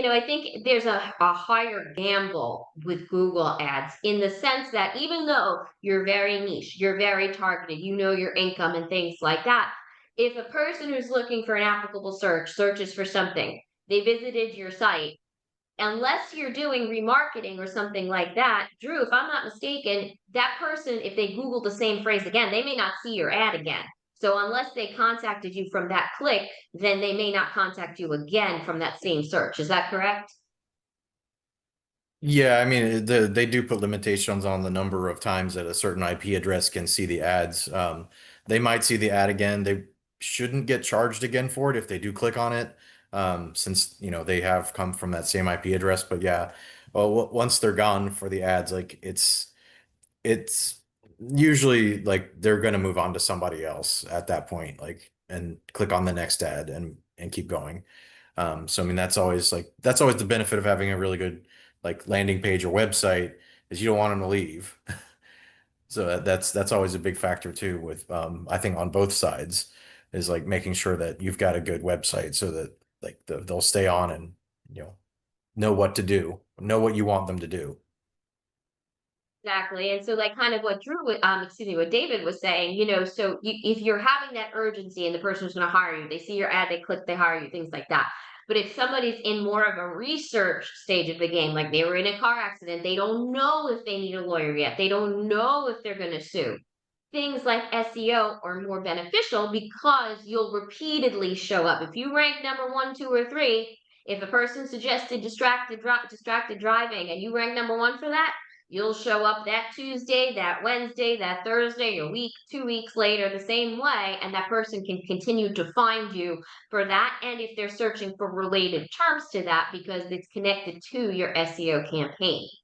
I think there's a higher gamble with Google ads in the sense that even though you're very niche, you're very targeted, your income and things like that. If a person who's looking for an applicable search searches for something, they visited your site, unless you're doing remarketing or something like that, Drew, if I'm not mistaken, that person, if they Google the same phrase again, they may not see your ad again. So unless they contacted you from that click, then they may not contact you again from that same search. Is that correct? Yeah, I mean, they do put limitations on the number of times that a certain IP address can see the ads. They might see the ad again. They shouldn't get charged again for it if they do click on it, since they have come from that same IP address. But yeah, well, once they're gone for the ads, like it's usually like they're gonna move on to somebody else at that point, like and click on the next ad and keep going. So I mean that's always the benefit of having a really good like landing page or website is you don't want them to leave. So that's always a big factor too with I think on both sides is like making sure that you've got a good website so that like they'll stay on and you know what to do, know what you want them to do. Exactly. And so, like, kind of what excuse me, what David was saying, so if you're having that urgency and the person who's going to hire you, they see your ad, they click, they hire you, things like that. But if somebody's in more of a research stage of the game, like they were in a car accident, they don't know if they need a lawyer yet, they don't know if they're going to sue. Things like SEO are more beneficial because you'll repeatedly show up. If you rank number one, two, or three, if a person suggested distracted driving and you rank number one for that, you'll show up that Tuesday, that Wednesday, that Thursday, a week, 2 weeks later, the same way, and that person can continue to find you for that. And if they're searching for related terms to that, because it's connected to your SEO campaign.